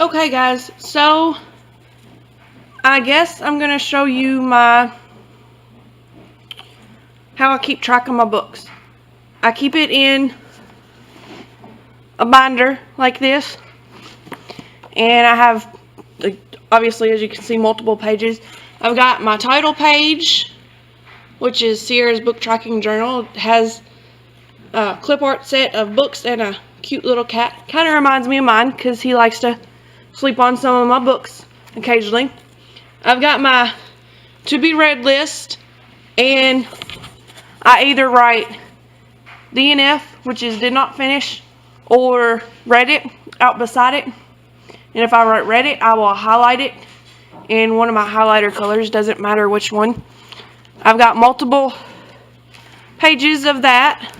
Okay guys, so I guess I'm going to show you how I keep track of my books. I keep it in a binder like this, and I have, obviously as you can see, multiple pages. I've got my title page, which is Sierra's Book Tracking Journal. It has a clip art set of books and a cute little cat. Kind of reminds me of mine because he likes to sleep on some of my books occasionally. I've got my to be read list, and I either write DNF, which is did not finish, or read it out beside it. And if I write read it, I will highlight it in one of my highlighter colors, doesn't matter which one. I've got multiple pages of that.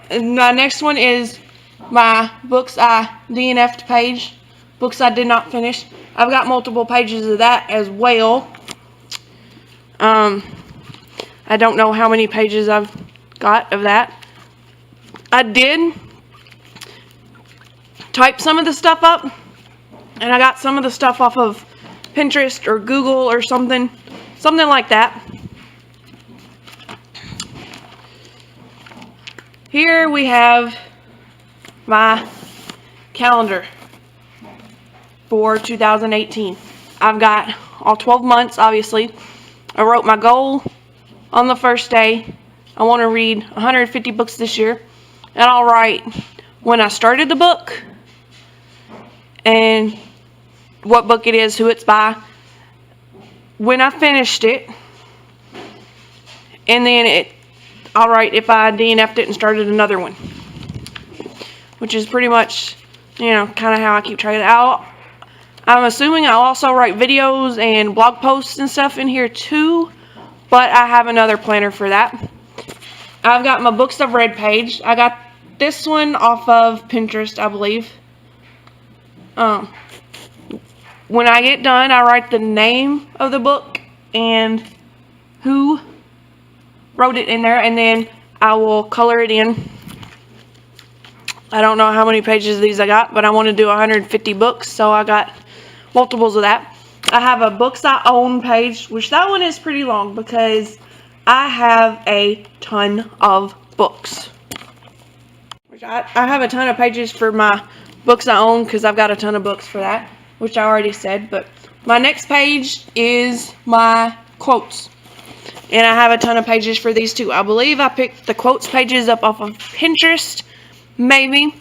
And my next one is my books I DNF'd page, books I did not finish. I've got multiple pages of that as well. I don't know how many pages I've got of that. I did type some of the stuff up, and I got some of the stuff off of Pinterest or Google or something like that. Here we have my calendar for 2018. I've got all 12 months, obviously. I wrote my goal on the first day. I want to read 150 books this year. And I'll write when I started the book and what book it is, who it's by, when I finished it, and then I'll write if I DNF'd it and started another one, which is pretty much, kind of how I keep track of it. I'm assuming I'll also write videos and blog posts and stuff in here too, but I have another planner for that. I've got my books I've read page. I got this one off of Pinterest, I believe. When I get done, I write the name of the book and who wrote it in there, and then I will color it in. I don't know how many pages of these I got, but I want to do 150 books, so I got multiples of that. I have a books I own page, which that one is pretty long because I have a ton of books. Which I have a ton of pages for my books I own because I've got a ton of books for that, which I already said. But my next page is my quotes, and I have a ton of pages for these too. I believe I picked the quotes pages up off of Pinterest, maybe.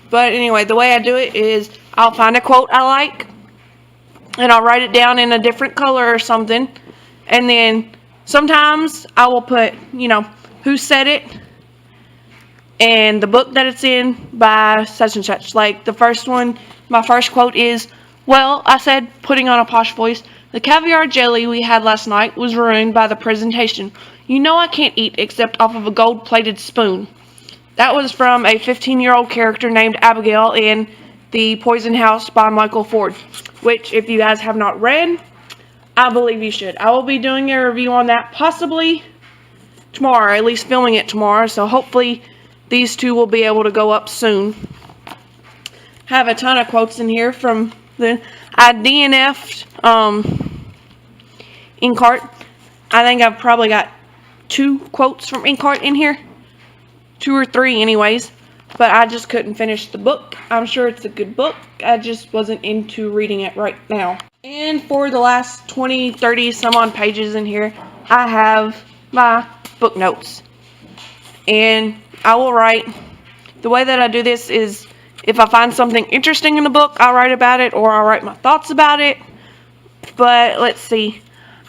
But anyway, the way I do it is I'll find a quote I like, and I'll write it down in a different color or something, and then sometimes I will put, who said it and the book that it's in by such and such. Like the first one, my first quote is, well, I said, putting on a posh voice, the caviar jelly we had last night was ruined by the presentation. You know I can't eat except off of a gold-plated spoon. That was from a 15-year-old character named Abigail in The Poison House by Michael Ford, which, if you guys have not read, I believe you should. I will be doing a review on that possibly tomorrow, at least filming it tomorrow, so hopefully these two will be able to go up soon. Have a ton of quotes in here from I DNF'd Inkart. I think I've probably got 2 quotes from Inkart in here. 2 or 3 anyways. But I just couldn't finish the book. I'm sure it's a good book. I just wasn't into reading it right now. And for the last 20, 30 some odd pages in here, I have my book notes. And I will write, the way that I do this is if I find something interesting in the book, I'll write about it, or I'll write my thoughts about it. But let's see.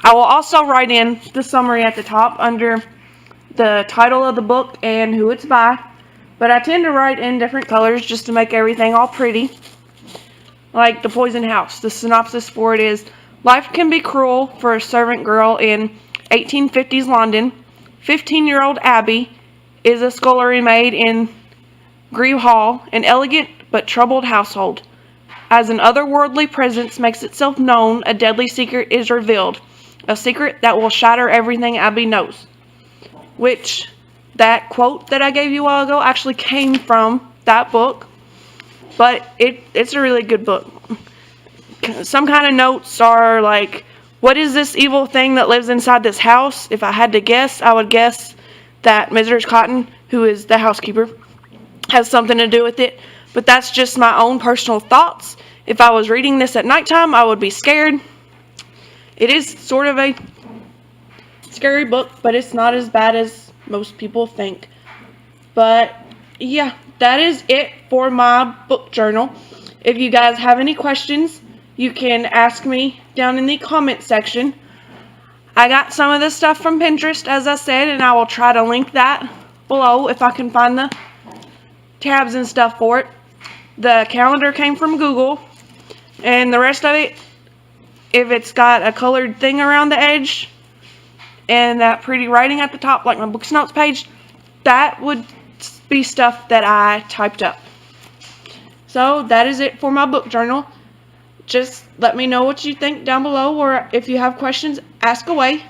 I will also write in the summary at the top under the title of the book and who it's by. But I tend to write in different colors just to make everything all pretty. Like The Poison House. The synopsis for it is, life can be cruel for a servant girl in 1850s London. 15-year-old Abby is a scullery maid in Grieve Hall, an elegant but troubled household. As an otherworldly presence makes itself known, a deadly secret is revealed. A secret that will shatter everything Abby knows. Which, that quote that I gave you a while ago actually came from that book. but it's a really good book. Some kind of notes are like, what is this evil thing that lives inside this house? If I had to guess, I would guess that Mrs. Cotton, who is the housekeeper, has something to do with it. But that's just my own personal thoughts. If I was reading this at nighttime, I would be scared. It is sort of a scary book, but it's not as bad as most people think. But yeah, that is it for my book journal. If you guys have any questions, you can ask me down in the comment section. I got some of this stuff from Pinterest, as I said, and I will try to link that below if I can find the tabs and stuff for it. The calendar came from Google, and the rest of it, if it's got a colored thing around the edge and that pretty writing at the top, like my books notes page, that would be stuff that I typed up. So that is it for my book journal. Just let me know what you think down below, or if you have questions, ask away.